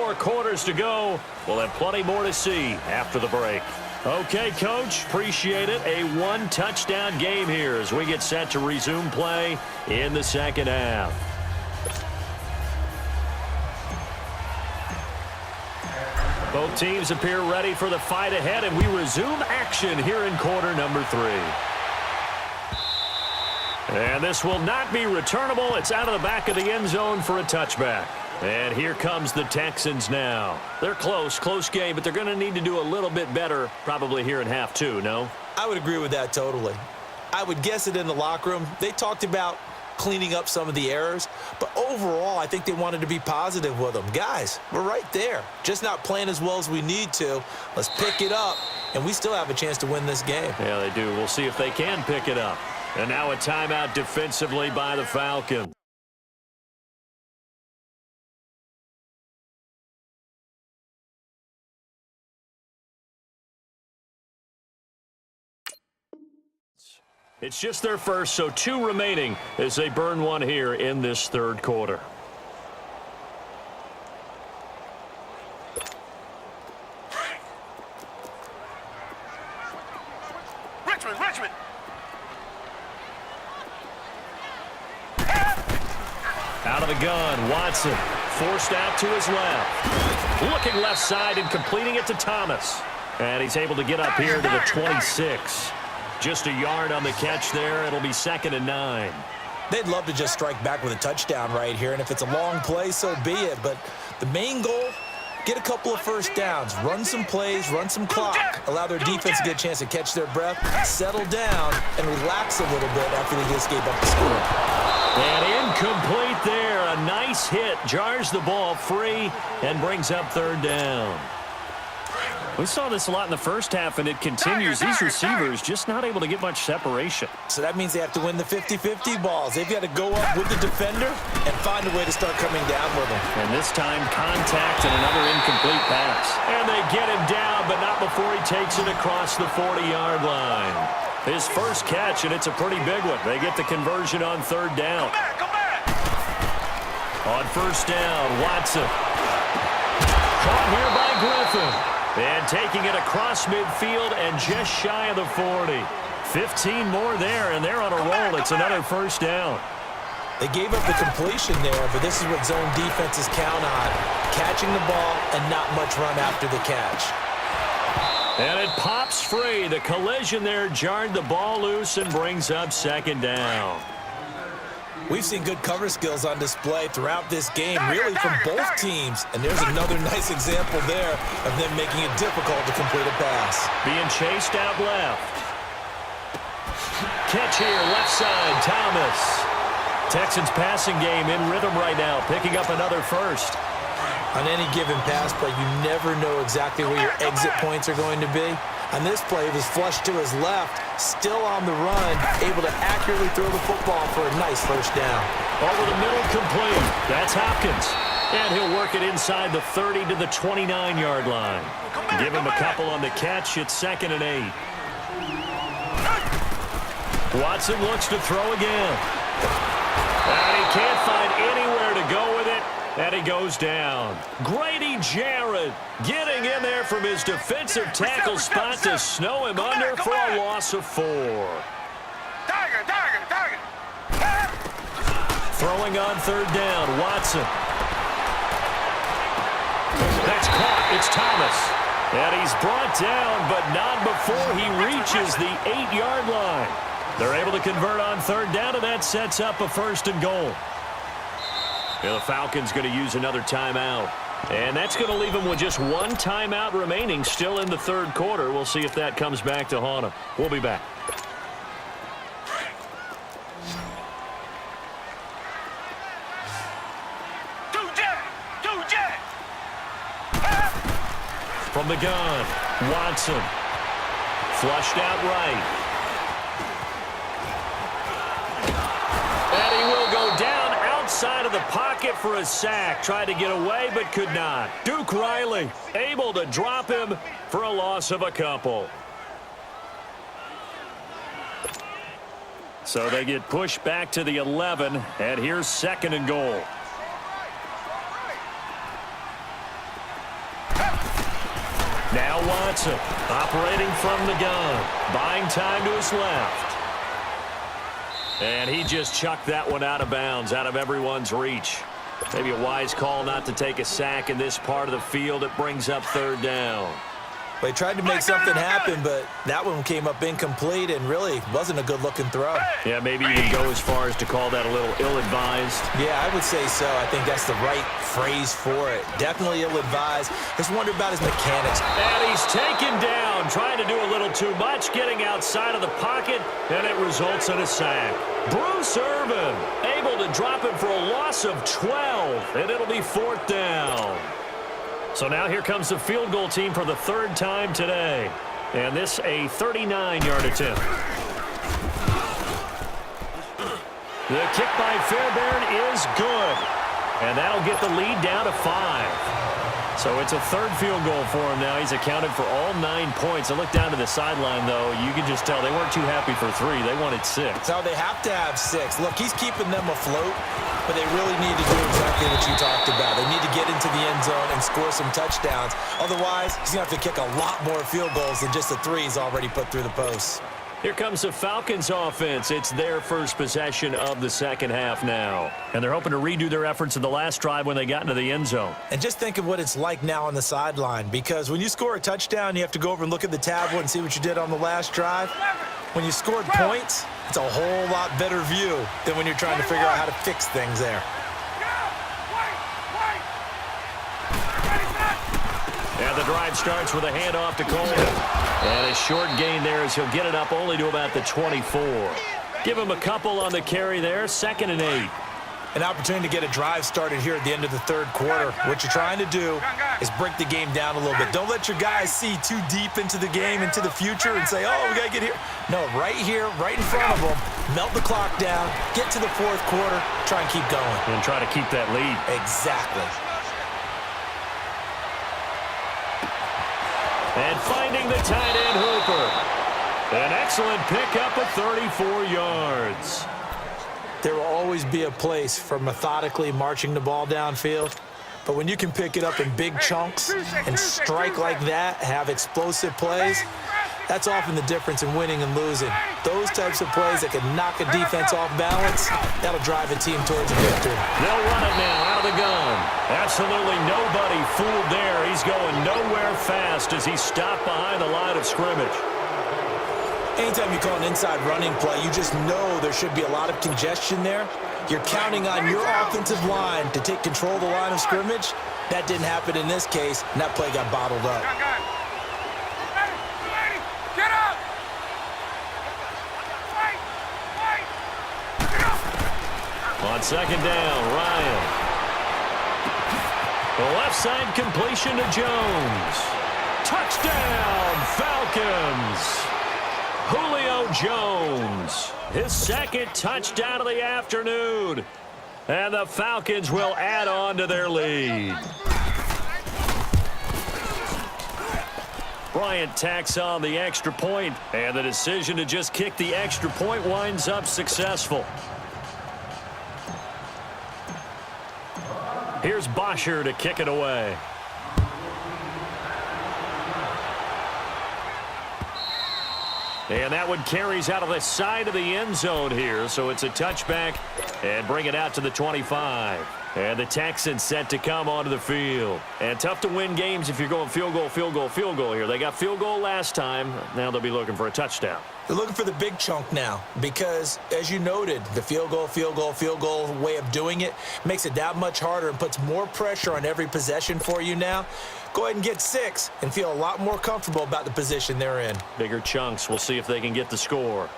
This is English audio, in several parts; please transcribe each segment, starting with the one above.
more quarters to go. We'll have plenty more to see after the break. Okay, Coach, appreciate it. A one-touchdown game here as we get set to resume play in the second half. Both teams appear ready for the fight ahead, and we resume action here in quarter number 3. And this will not be returnable. It's out of the back of the end zone for a touchback. And here comes the Texans now. They're close game, but they're going to need to do a little bit better probably here in half 2, no? I would agree with that totally. I would guess it in the locker room. They talked about cleaning up some of the errors, but overall, I think they wanted to be positive with them. Guys, we're right there. Just not playing as well as we need to. Let's pick it up, and we still have a chance to win this game. Yeah, they do. We'll see if they can pick it up. And now a timeout defensively by the Falcons. It's just their first, so 2 remaining as they burn one here in this third quarter. Richmond. Out of the gun, Watson forced out to his left. Looking left side and completing it to Thomas. And he's able to get up here to the 26. Just a yard on the catch there. It'll be 2nd and 9. They'd love to just strike back with a touchdown right here, and if it's a long play, so be it. But the main goal, get a couple of first downs, run some plays, run some clock, allow their defense to get a chance to catch their breath, settle down, and relax a little bit after they just gave up the score. And incomplete there. A nice hit. Jars the ball free and brings up 3rd down. We saw this a lot in the first half, and it continues. These receivers just not able to get much separation. So that means they have to win the 50-50 balls. They've got to go up with the defender and find a way to start coming down with them. And this time, contact and another incomplete pass. And they get him down, but not before he takes it across the 40-yard line. His first catch, and it's a pretty big one. They get the conversion on 3rd down. Come back. On 1st down, Watson. Caught here by Griffin. And taking it across midfield and just shy of the 40. 15 more there, and they're on a roll. It's another 1st down. They gave up the completion there, but this is what zone defenses count on. Catching the ball and not much run after the catch. And it pops free. The collision there jarred the ball loose and brings up 2nd down. We've seen good cover skills on display throughout this game, really from both teams. And there's another nice example there of them making it difficult to complete a pass. Being chased out left. Catch here, left side, Thomas. Texans passing game in rhythm right now, picking up another 1st. On any given pass play, you never know exactly where your exit points are going to be. On this play, it was flushed to his left, still on the run, able to accurately throw the football for a nice 1st down. Over the middle, complete. That's Hopkins. And he'll work it inside the 30 to the 29-yard line. Give him a couple on the catch. It's 2nd and 8. Watson looks to throw again. And he can't find anywhere to go with it. And he goes down. Grady Jarrett getting in there from his defensive tackle spot to snow him under for a loss of 4. Tiger. Throwing on 3rd down, Watson. That's caught. It's Thomas. And he's brought down, but not before he reaches the 8-yard line. They're able to convert on 3rd down, and that sets up a 1st and goal. Yeah, the Falcons going to use another timeout. And that's going to leave them with just 1 timeout remaining still in the 3rd quarter. We'll see if that comes back to haunt them. We'll be back. From the gun, Watson. Flushed out right. And he will go down outside of the pocket for a sack. Tried to get away, but could not. Duke Riley able to drop him for a loss of a couple. So they get pushed back to the 11, and here's 2nd and goal. Now Watson, operating from the gun, buying time to his left. And he just chucked that one out of bounds, out of everyone's reach. Maybe a wise call not to take a sack in this part of the field. It brings up third down. They tried to make something happen, but that one came up incomplete and really wasn't a good-looking throw. Yeah, maybe even go as far as to call that a little ill-advised. Yeah, I would say so. I think that's the right phrase for it. Definitely ill-advised. Just wonder about his mechanics. And he's taken down, trying to do a little too much, getting outside of the pocket, and it results in a sack. Bruce Irvin able to drop him for a loss of 12, and it'll be fourth down. So now here comes the field goal team for the third time today. And this a 39-yard attempt. The kick by Fairbairn is good. And that'll get the lead down to 5. So it's a third field goal for him now. He's accounted for all 9 points. I look down to the sideline, though. You can just tell they weren't too happy for 3. They wanted 6. No, they have to have 6. Look, he's keeping them afloat, but they really need to do exactly what you talked about. They need to get into the end zone and score some touchdowns. Otherwise, he's going to have to kick a lot more field goals than just the 3 he's already put through the posts. Here comes the Falcons offense. It's their first possession of the second half now. And they're hoping to redo their efforts in the last drive when they got into the end zone. And just think of what it's like now on the sideline, because when you score a touchdown, you have to go over and look at the tablet and see what you did on the last drive. When you scored points, it's a whole lot better view than when you're trying to figure out how to fix things there. And the drive starts with a handoff to Coleman. And a short gain there as he'll get it up only to about the 24. Give him a couple on the carry there, 2nd and 8. An opportunity to get a drive started here at the end of the third quarter. What you're trying to do is break the game down a little bit. Don't let your guys see too deep into the game, into the future, and say, oh, we got to get here. No, right here, right in front of them, melt the clock down, get to the fourth quarter, try and keep going. And try to keep that lead. Exactly. And finding the tight end Hooper. An excellent pickup of 34 yards. There will always be a place for methodically marching the ball downfield. But when you can pick it up in big chunks and strike like that, have explosive plays, that's often the difference in winning and losing. Those types of plays that can knock a defense off balance, that'll drive a team towards a victory. They'll run it now out of the gun. Absolutely nobody fooled there. He's going nowhere fast as he's stopped behind the line of scrimmage. Anytime you call an inside running play, you just know there should be a lot of congestion there. You're counting on your offensive line to take control of the line of scrimmage. That didn't happen in this case, and that play got bottled up. Get up! On second down, Ryan. The left side completion to Jones. Touchdown, Falcons! Julio Jones, his second touchdown of the afternoon. And the Falcons will add on to their lead. Bryant tacks on the extra point, and the decision to just kick the extra point winds up successful. Here's Bosher to kick it away. And that one carries out of the side of the end zone here, so it's a touchback and bring it out to the 25. And the Texans set to come onto the field. And tough to win games if you're going field goal, field goal, field goal here. They got field goal last time. Now they'll be looking for a touchdown. They're looking for the big chunk now because, as you noted, the field goal way of doing it makes it that much harder and puts more pressure on every possession for you now. Go ahead and get 6 and feel a lot more comfortable about the position they're in. Bigger chunks. We'll see if they can get the score.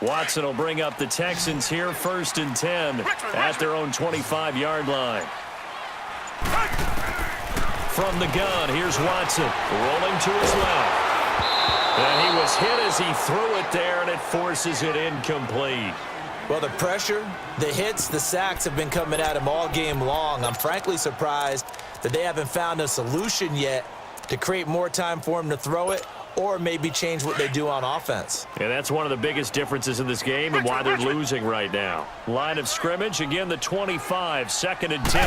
Watson will bring up the Texans here, 1st and 10 at their own 25-yard line. From the gun, here's Watson rolling to his left. And he was hit as he threw it there, and it forces it incomplete. Well, the pressure, the hits, the sacks have been coming at him all game long. I'm frankly surprised that they haven't found a solution yet to create more time for him to throw it or maybe change what they do on offense. And that's one of the biggest differences in this game and why they're losing right now. Line of scrimmage, again the 25, 2nd and 10.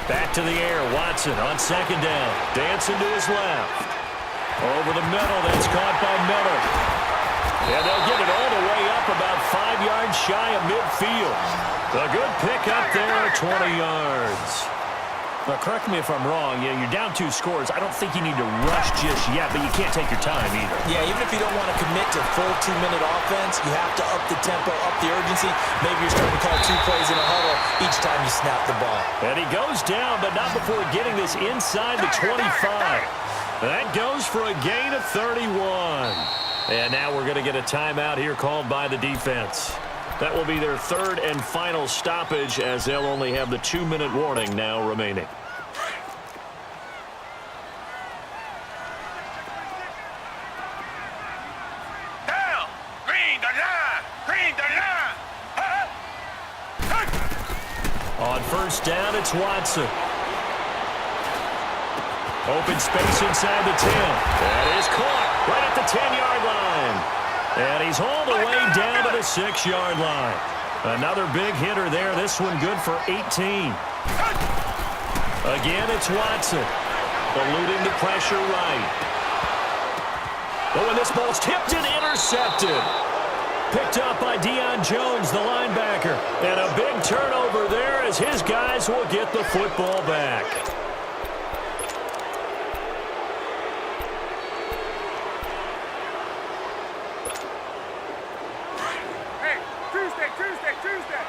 Back to the air, Watson on 2nd down. Dancing to his left. Over the middle, that's caught by Miller. And they'll get it all the way up about 5 yards shy of midfield. A good pick up there, 20 yards. Now, correct me if I'm wrong. Yeah, you're down 2 scores. I don't think you need to rush just yet, but you can't take your time either. Yeah, even if you don't want to commit to full 2-minute offense, you have to up the tempo, up the urgency. Maybe you're starting to call 2 plays in a huddle each time you snap the ball. And he goes down, but not before getting this inside the 25. That goes for a gain of 31. And now we're going to get a timeout here called by the defense. That will be their 3rd and final stoppage, as they'll only have the 2-minute warning now remaining. Down. Green, the line. Green, the line. On 1st down, it's Watson. Open space inside the 10. That is caught right at the 10-yard line. And he's hauled away down to the 6-yard line. Another big hitter there. This one good for 18. Again, it's Watson. Eluding the pressure right. Oh, and this ball's tipped and intercepted. Picked up by Deion Jones, the linebacker. And a big turnover there as his guys will get the football back. Tuesday.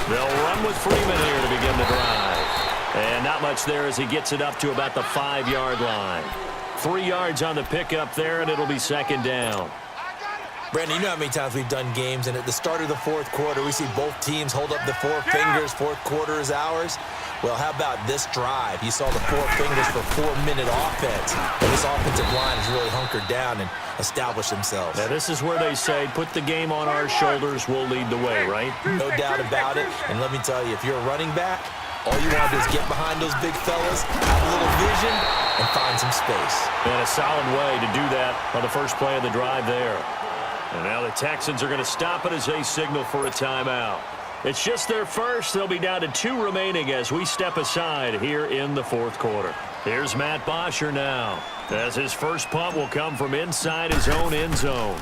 They'll run with Freeman here to begin the drive. And not much there as he gets it up to about the 5-yard line. 3 yards on the pickup there, and it'll be 2nd down. Brandon, you know how many times we've done games, and at the start of the 4th quarter, we see both teams hold up the 4 fingers, 4th quarter is ours. Well, how about this drive? You saw the 4 fingers for 4-minute offense. And this offensive line has really hunkered down and established themselves. Now, this is where they say, put the game on our shoulders, we'll lead the way, right? No doubt about it. And let me tell you, if you're a running back, all you want to do is get behind those big fellas, have a little vision, and find some space. And a solid way to do that on the first play of the drive there. And now the Texans are going to stop it as they signal for a timeout. It's just their first. They'll be down to 2 remaining as we step aside here in the 4th quarter. Here's Matt Bosher now, as his first punt will come from inside his own end zone.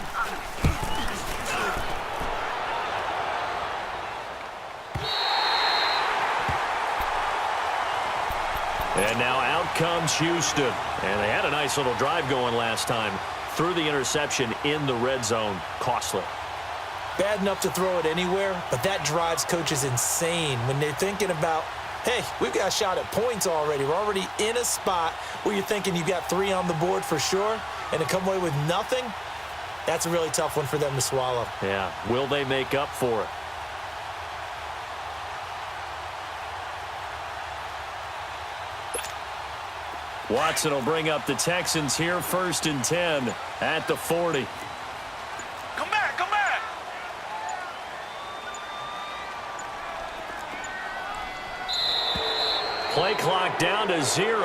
And now out comes Houston. And they had a nice little drive going last time. Threw the interception in the red zone. Costly. Bad enough to throw it anywhere, but that drives coaches insane when they're thinking about, hey, we've got a shot at points already. We're already in a spot where you're thinking you've got 3 on the board for sure, and to come away with nothing, that's a really tough one for them to swallow. Yeah, will they make up for it? Watson will bring up the Texans here, 1st and 10 at the 40. Come back. Play clock down to 0,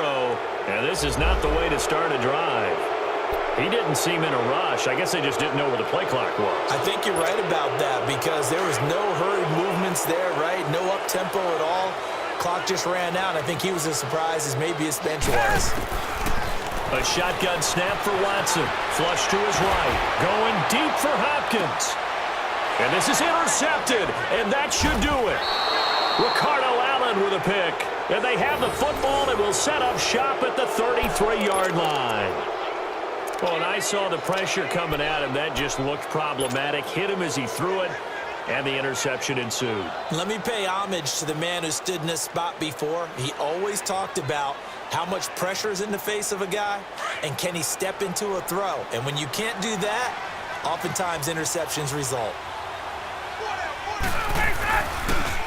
and this is not the way to start a drive. He didn't seem in a rush. I guess they just didn't know where the play clock was. I think you're right about that because there was no hurried movements there, right? No up-tempo at all. Clock just ran out. I think he was as surprised as maybe his bench was. A shotgun snap for Watson. Flush to his right. Going deep for Hopkins. And this is intercepted, and that should do it. Ricardo Allen with a pick. And they have the football and will set up shop at the 33-yard line. Well, and I saw the pressure coming at him. That just looked problematic. Hit him as he threw it, and the interception ensued. Let me pay homage to the man who stood in this spot before. He always talked about how much pressure is in the face of a guy, and can he step into a throw? And when you can't do that, oftentimes interceptions result.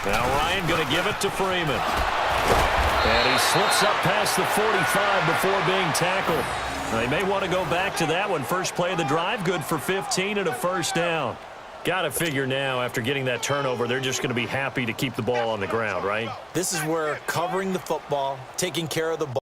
Now Ryan going to give it to Freeman. And he slips up past the 45 before being tackled. They may want to go back to that one. First play of the drive, good for 15 and a 1st down. Got to figure now, after getting that turnover, they're just going to be happy to keep the ball on the ground, right? This is where covering the football, taking care of the